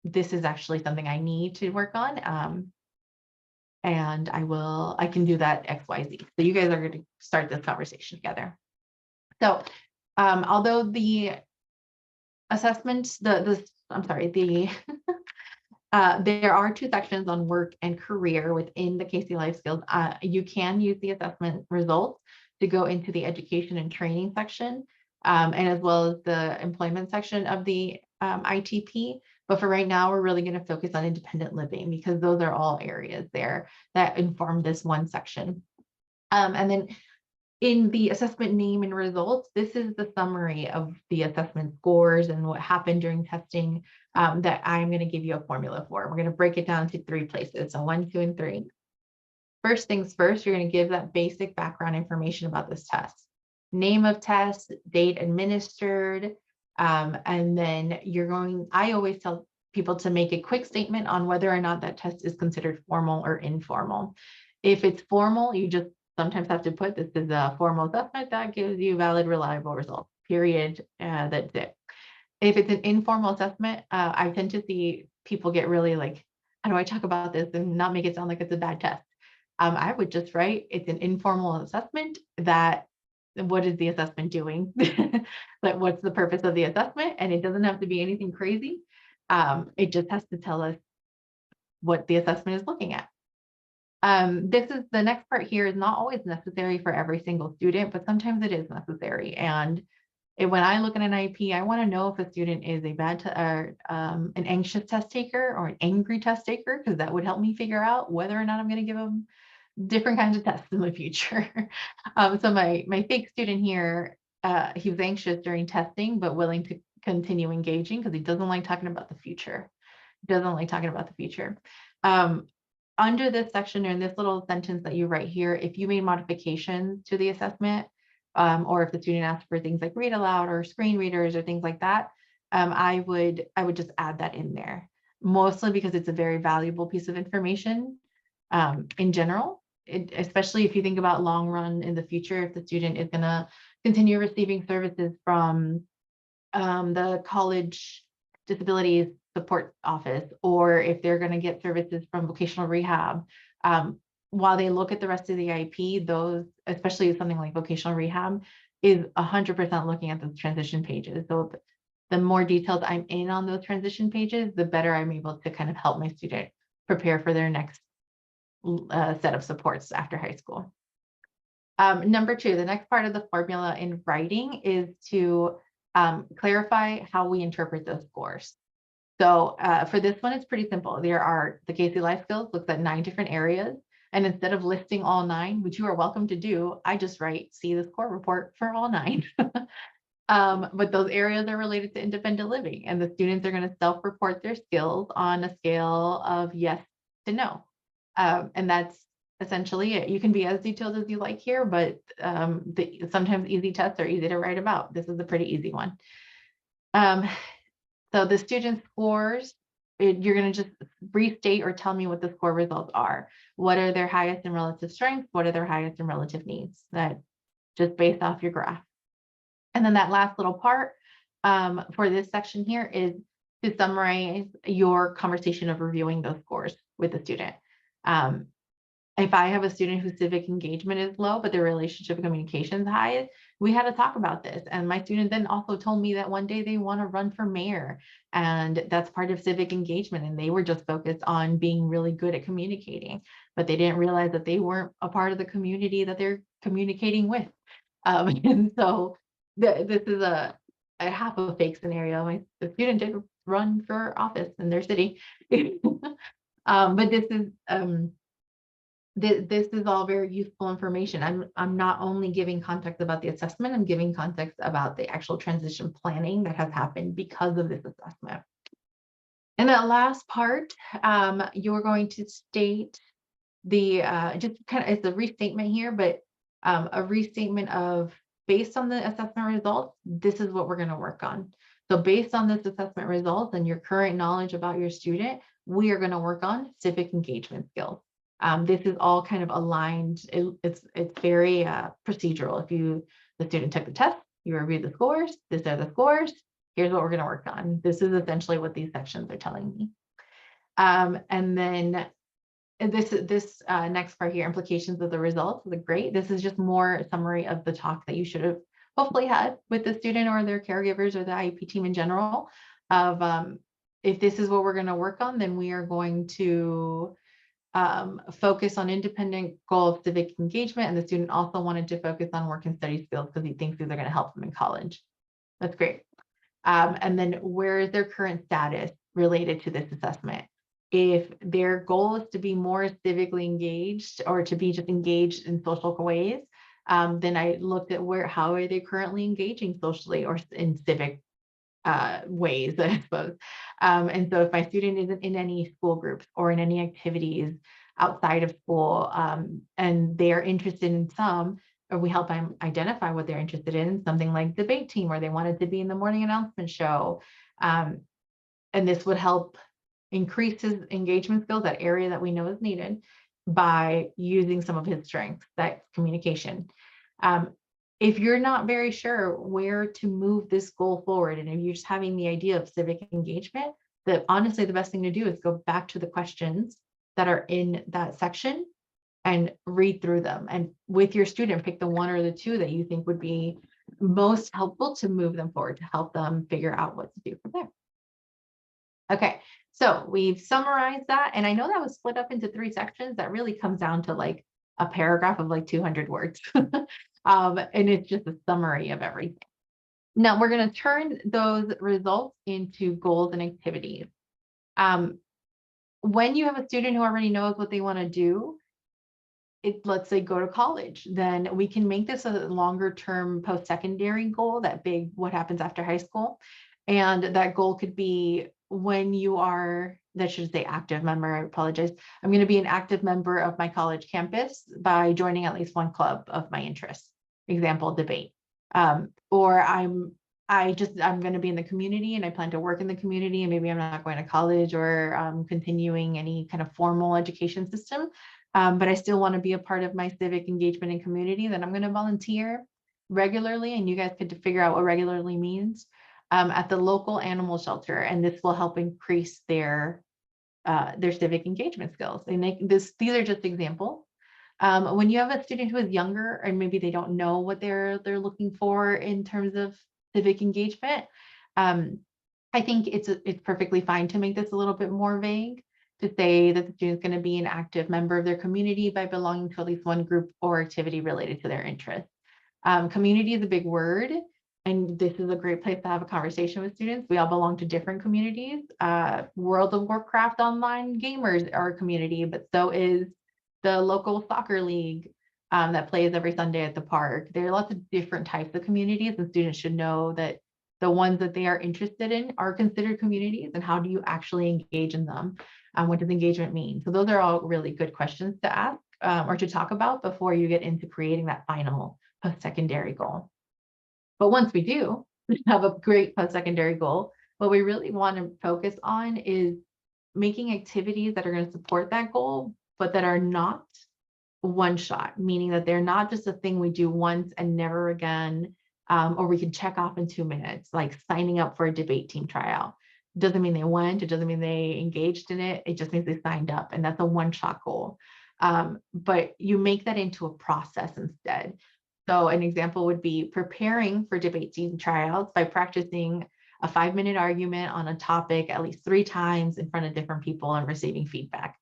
this is actually something I need to work on. And I can do that X, Y, Z. So you guys are going to start this conversation together. So although the assessment, there are two sections on work and career within the KC Life Skills. You can use the assessment results to go into the education and training section, and as well as the employment section of the ITP. But for right now, we're really going to focus on independent living, because those are all areas there that inform this one section. And then in the assessment name and results, this is the summary of the assessment scores and what happened during testing, that I'm going to give you a formula for. We're going to break it down to 3 places. So 1, 2, and 3. first things first, you're going to give that basic background information about this test. Name of test, date administered, and then I always tell people to make a quick statement on whether or not that test is considered formal or informal. If it's formal, you just sometimes have to put this is a formal assessment that gives you valid, reliable results, period. That's it. If it's an informal assessment, I tend to see people get really like, how do I talk about this and not make it sound like it's a bad test? I would just write, it's an informal assessment that, what is the assessment doing? Like, what's the purpose of the assessment? And it doesn't have to be anything crazy. It just has to tell us what the assessment is looking at. This is the next part here is not always necessary for every single student, but sometimes it is necessary. And when I look at an IEP, I want to know if a student is a an anxious test taker or an angry test taker, because that would help me figure out whether or not I'm going to give them different kinds of tests in the future. So my fake student here, he was anxious during testing, but willing to continue engaging because he doesn't like talking about the future. Under this section or in this little sentence that you write here, if you made modifications to the assessment, or if the student asked for things like read aloud or screen readers or things like that, I would just add that in there, mostly because it's a very valuable piece of information in general, especially if you think about long run in the future, if the student is going to continue receiving services from the college disabilities support office, or if they're going to get services from vocational rehab. While they look at the rest of the IEP, those, especially something like vocational rehab, is 100% looking at those transition pages. So the more details I'm in on those transition pages, the better I'm able to kind of help my student prepare for their next set of supports after high school. Number 2, the next part of the formula in writing is to clarify how we interpret those scores. So for this one, it's pretty simple. There are the Casey Life Skills looks at 9 different areas. And instead of listing all 9, which you are welcome to do, I just write, see the score report for all 9. But those areas are related to independent living, and the students are going to self-report their skills on a scale of yes to no. And that's essentially it. You can be as detailed as you like here, but sometimes easy tests are easy to write about. This is a pretty easy one. So the student scores, you're going to just restate or tell me what the score results are. What are their highest and relative strengths? What are their highest and relative needs? That just based off your graph. And then that last little part for this section here is to summarize your conversation of reviewing those scores with the student. If I have a student whose civic engagement is low, but their relationship communication is high, we had to talk about this. And my student then also told me that one day they want to run for mayor, and that's part of civic engagement. And they were just focused on being really good at communicating, but they didn't realize that they weren't a part of the community that they're communicating with. And so this is a half of a fake scenario. The student did run for office in their city. But this is all very useful information. I'm not only giving context about the assessment, I'm giving context about the actual transition planning that has happened because of this assessment. And that last part, you're going to state the, just kind of, it's a restatement here, but a restatement of, based on the assessment results, this is what we're going to work on. So based on this assessment results and your current knowledge about your student, we are going to work on civic engagement skills. This is all kind of aligned. It's very procedural. If the student took the test, you review the scores, these are the scores, here's what we're going to work on. This is essentially what these sections are telling me. And then this next part here, implications of the results, is great. This is just more summary of the talk that you should have hopefully had with the student or their caregivers or the IEP team in general of if this is what we're going to work on, then we are going to focus on independent goal of civic engagement. And the student also wanted to focus on work and study skills because he thinks these are going to help them in college. That's great. And then where is their current status related to this assessment? If their goal is to be more civically engaged or to be just engaged in social ways, then I looked at how are they currently engaging socially or in civic ways, I suppose. And so if my student isn't in any school groups or in any activities, outside of school, and they're interested in some, or we help them identify what they're interested in, something like debate team, or they wanted to be in the morning announcement show. And this would help increase his engagement skills, that area that we know is needed, by using some of his strengths, that communication. If you're not very sure where to move this goal forward, and if you're just having the idea of civic engagement, that honestly, the best thing to do is go back to the questions that are in that section and read through them. And with your student, pick the one or the two that you think would be most helpful to move them forward, to help them figure out what to do from there. Okay, so we've summarized that. And I know that was split up into 3 sections. That really comes down to like a paragraph of like 200 words. And it's just a summary of everything. Now we're going to turn those results into goals and activities. When you have a student who already knows what they want to do, let's say go to college, then we can make this a longer term post-secondary goal, that big what happens after high school. And that goal could be when you are, that should say active member, I apologize. I'm going to be an active member of my college campus by joining at least one club of my interest. Example, debate. Or I'm going to be in the community and I plan to work in the community, and maybe I'm not going to college or continuing any kind of formal education system. But I still want to be a part of my civic engagement and community. Then I'm going to volunteer regularly, and you guys get to figure out what regularly means, at the local animal shelter, and this will help increase their civic engagement skills. And these are just examples. When you have a student who is younger and maybe they don't know what they're looking for in terms of civic engagement, I think it's perfectly fine to make this a little bit more vague, to say that the student's going to be an active member of their community by belonging to at least one group or activity related to their interests. Community is a big word, and this is a great place to have a conversation with students. We all belong to different communities. World of Warcraft online gamers are a community, but so is the local soccer league that plays every Sunday at the park. There are lots of different types of communities, and students should know that the ones that they are interested in are considered communities, and how do you actually engage in them? What does engagement mean? So those are all really good questions to ask or to talk about before you get into creating that final post-secondary goal. But once we do have a great post-secondary goal, what we really want to focus on is making activities that are going to support that goal, but that are not one shot, meaning that they're not just a thing we do once and never again, or we can check off in 2 minutes, like signing up for a debate team tryout. It doesn't mean they went, it doesn't mean they engaged in it, it just means they signed up, and that's a one-shot goal. But you make that into a process instead. So an example would be preparing for debate team tryouts by practicing a 5-minute argument on a topic at least 3 times in front of different people and receiving feedback.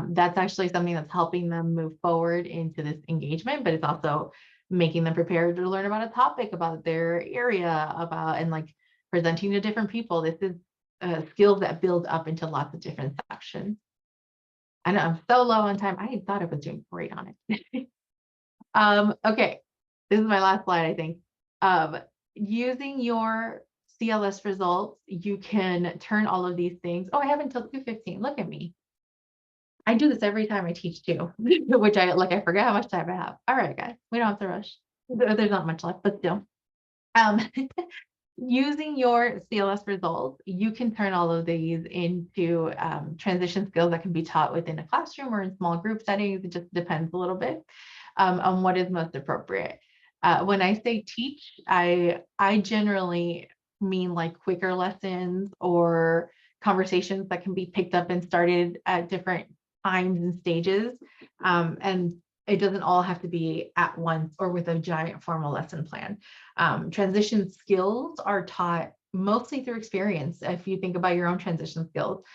That's actually something that's helping them move forward into this engagement, but it's also making them prepared to learn about a topic, about their area, and like presenting to different people. This is skills that build up into lots of different sections. I know I'm so low on time. I thought I was doing great on it. Okay, this is my last slide, I think. Using your CLS results, you can turn all of these things. Oh, I have until 2:15. Look at me. I do this every time I teach too, which I forget how much time I have. All right, guys, we don't have to rush. There's not much left, but still. Using your CLS results, you can turn all of these into transition skills that can be taught within a classroom or in small group settings. It just depends a little bit on what is most appropriate. When I say teach, I generally mean like quicker lessons or conversations that can be picked up and started at different times and stages. And it doesn't all have to be at once or with a giant formal lesson plan. Transition skills are taught mostly through experience. If you think about your own transition skills,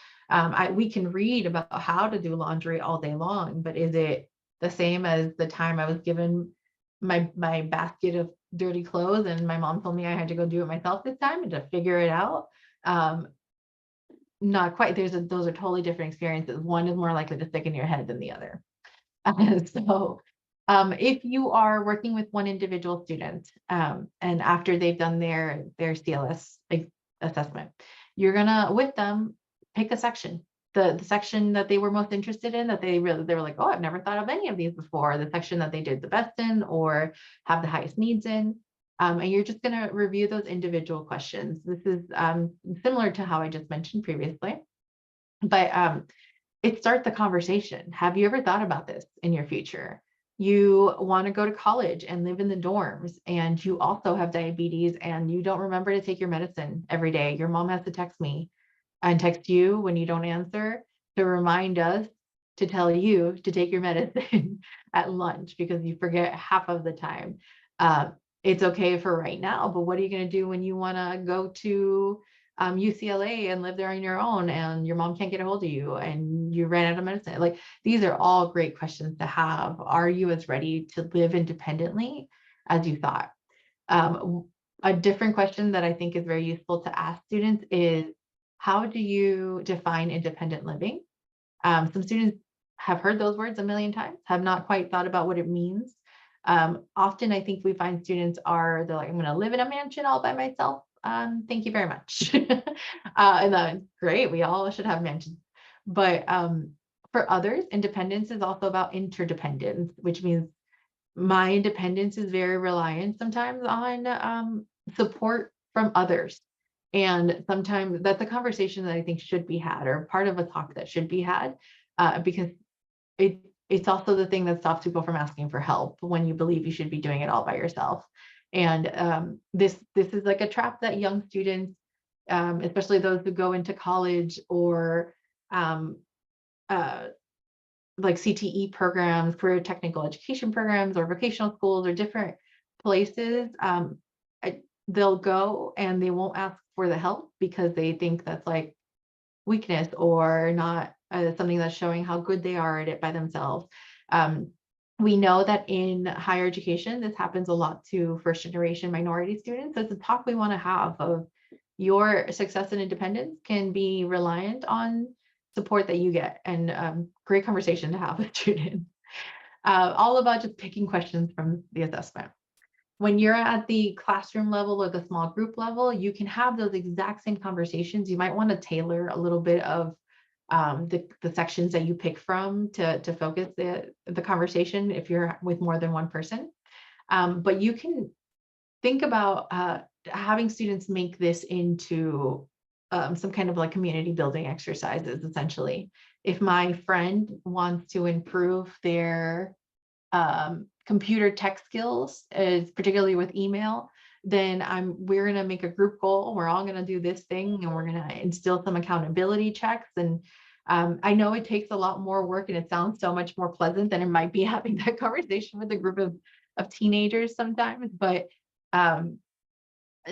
we can read about how to do laundry all day long, but is it the same as the time I was given my basket of dirty clothes and my mom told me I had to go do it myself this time and to figure it out? Not quite. Those are totally different experiences. One is more likely to stick in your head than the other. So if you are working with one individual student and after they've done their CLS assessment, you're gonna with them pick a section the section that they were most interested in, that they were like, oh, I've never thought of any of these before, the section that they did the best in or have the highest needs in. And you're just going to review those individual questions. This is similar to how I just mentioned previously, but it starts the conversation. Have you ever thought about this in your future? You want to go to college and live in the dorms, and you also have diabetes and you don't remember to take your medicine every day. Your mom has to text me and text you when you don't answer to remind us to tell you to take your medicine at lunch because you forget half of the time. It's okay for right now, but what are you going to do when you want to go to UCLA and live there on your own and your mom can't get a hold of you and you ran out of medicine? Like, these are all great questions to have. Are you as ready to live independently as you thought? A different question that I think is very useful to ask students is, how do you define independent living? Some students have heard those words a million times, have not quite thought about what it means. Often I think we find students they're like, I'm going to live in a mansion all by myself. Thank you very much. And then great, we all should have mansions. But for others, independence is also about interdependence, which means my independence is very reliant sometimes on support from others. And sometimes that's a conversation that I think should be had, or part of a talk that should be had, because it's also the thing that stops people from asking for help when you believe you should be doing it all by yourself. And this is like a trap that young students, especially those who go into college or like CTE programs, career technical education programs, or vocational schools, or different places, they'll go and they won't ask for the help because they think that's like weakness or not something that's showing how good they are at it by themselves. We know that in higher education, this happens a lot to first generation minority students. It's a talk we want to have of your success and independence can be reliant on support that you get, and great conversation to have with students. All about just picking questions from the assessment. When you're at the classroom level or the small group level, you can have those exact same conversations. You might want to tailor a little bit of the sections that you pick from to focus the conversation if you're with more than one person. But you can think about having students make this into some kind of like community building exercises, essentially. If my friend wants to improve their computer tech skills, particularly with email, then we're going to make a group goal. We're all going to do this thing, and we're going to instill some accountability checks. And I know it takes a lot more work, and it sounds so much more pleasant than it might be having that conversation with a group of teenagers sometimes, but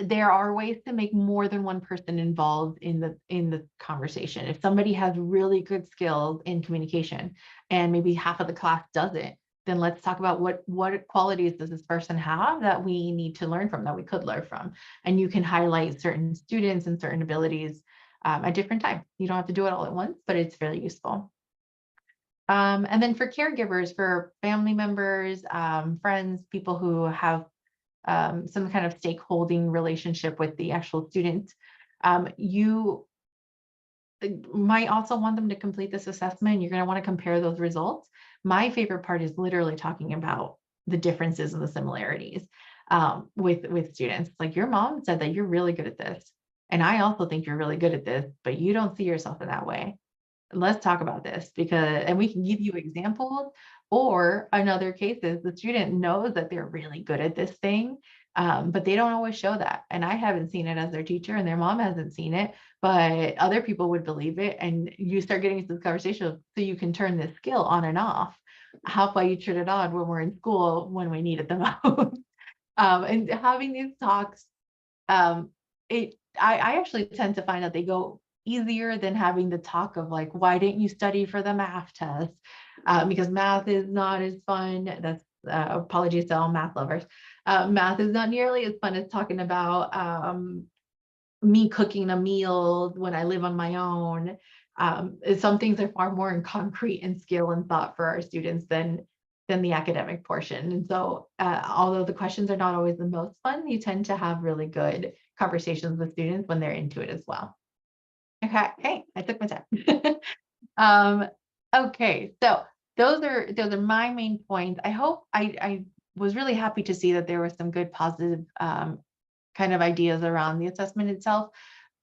there are ways to make more than one person involved in the conversation. If somebody has really good skills in communication and maybe half of the class doesn't, then let's talk about what qualities does this person have that we need to learn from, that we could learn from. And you can highlight certain students and certain abilities at different times. You don't have to do it all at once, but it's really useful. And then for caregivers, for family members, friends, people who have some kind of stakeholding relationship with the actual student, you might also want them to complete this assessment. You're going to want to compare those results. My favorite part is literally talking about the differences and the similarities with students. Like, your mom said that you're really good at this, and I also think you're really good at this, but you don't see yourself in that way. Let's talk about this, and we can give you examples. Or in other cases, the student knows that they're really good at this thing, but they don't always show that. And I haven't seen it as their teacher, and their mom hasn't seen it, but other people would believe it. And you start getting into this conversation so you can turn this skill on and off. How about you turn it on when we're in school, when we need it the most? And having these talks, I actually tend to find that they go easier than having the talk of like, why didn't you study for the math test? Because math is not as fun. That's apologies to all math lovers. Math is not nearly as fun as talking about me cooking a meal when I live on my own. Some things are far more in concrete and skill and thought for our students than the academic portion. And so although the questions are not always the most fun, you tend to have really good conversations with students when they're into it as well. Okay, hey, I took my time. Okay, so those are my main points. I hope I was really happy to see that there was some good positive kind of ideas around the assessment itself.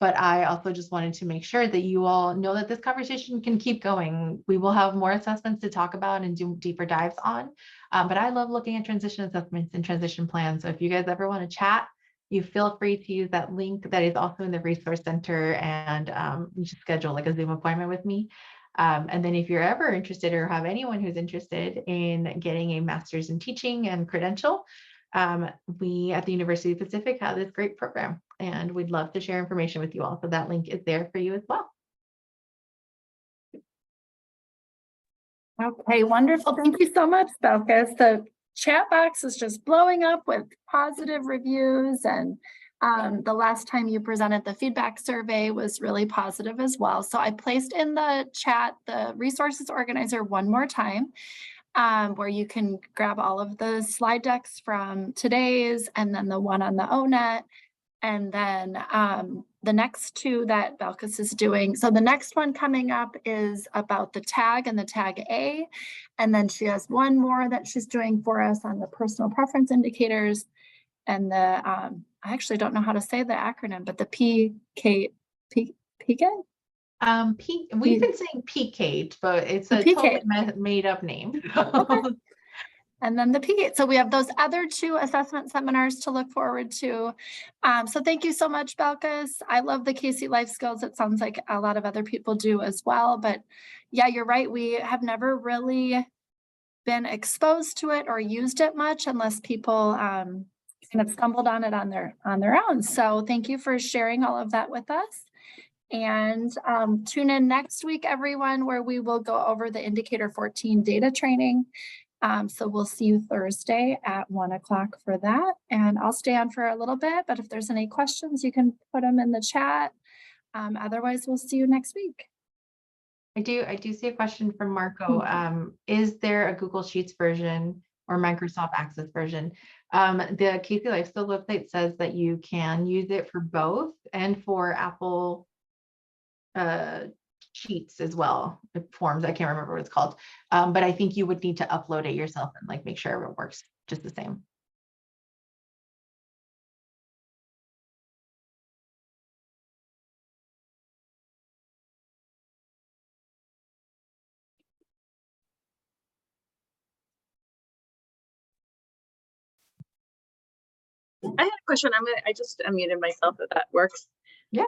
But I also just wanted to make sure that you all know that this conversation can keep going. We will have more assessments to talk about and do deeper dives on. But I love looking at transition assessments and transition plans. So if you guys ever want to chat, you feel free to use that link that is also in the resource center, and you should schedule like a Zoom appointment with me. And then if you're ever interested or have anyone who's interested in getting a master's in teaching and credential, we at the University of the Pacific have this great program, and we'd love to share information with you all. So that link is there for you as well. Okay, wonderful. Thank you so much, Belkis. The chat box is just blowing up with positive reviews, and the last time you presented the feedback survey was really positive as well. So I placed in the chat the resources organizer one more time, where you can grab all of the slide decks from today's and then the one on the ONET. And then the next two that Belkis is doing. So the next one coming up is about the tag and the tag A. And then she has one more that she's doing for us on the personal preference indicators. And the, I actually don't know how to say the acronym, but the PK. We've been saying PK, but it's a PK. totally made up name. Okay. And then the PK. So we have those other two assessment seminars to look forward to. So thank you so much, Belkis. I love the Casey Life Skills. It sounds like a lot of other people do as well. But yeah, you're right. We have never really been exposed to it or used it much unless people kind of stumbled on it on their own. So thank you for sharing all of that with us. And tune in next week, everyone, where we will go over the Indicator 14 data training. So we'll see you Thursday at 1 o'clock for that. And I'll stay on for a little bit, but if there's any questions, you can put them in the chat. Otherwise, we'll see you next week. I do see a question from Marco. Is there a Google Sheets version or Microsoft Access version? The Casey Life Skills website says that you can use it for both and for Apple Sheets as well, forms. I can't remember what it's called. But I think you would need to upload it yourself and like make sure it works just the same. I had a question. I just unmuted myself if that works. Yeah.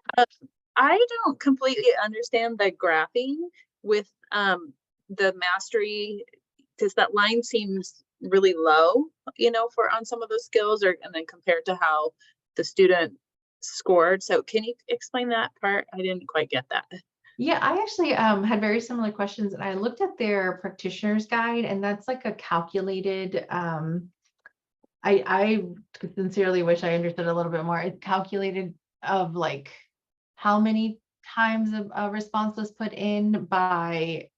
I don't completely understand the graphing with the mastery, because that line seems really low, for on some of those skills, and then compared to how the student scored. So can you explain that part? I didn't quite get that. Yeah, I actually had very similar questions, and I looked at their practitioner's guide, and that's like a calculated I sincerely wish I understood a little bit more. It's calculated of like how many times a response was put in by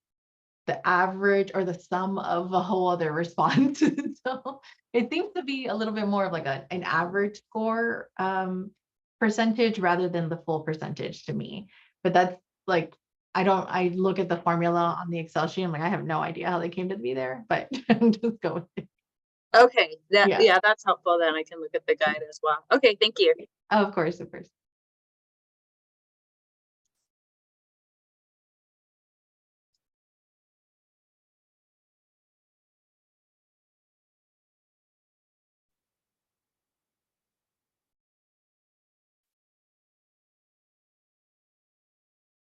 the average or the sum of a whole other response. So it seems to be a little bit more of like an average score percentage rather than the full percentage to me. But that's like, I look at the formula on the Excel sheet. I'm like, I have no idea how they came to be there, but just go with it. Okay, yeah, that's helpful. Then I can look at the guide as well. Okay, thank you. Of course, of course.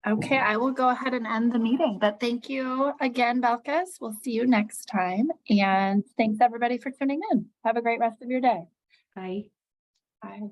Okay, I will go ahead and end the meeting, but thank you again, Belkis. We'll see you next time. And thanks everybody for tuning in. Have a great rest of your day. Bye. Bye.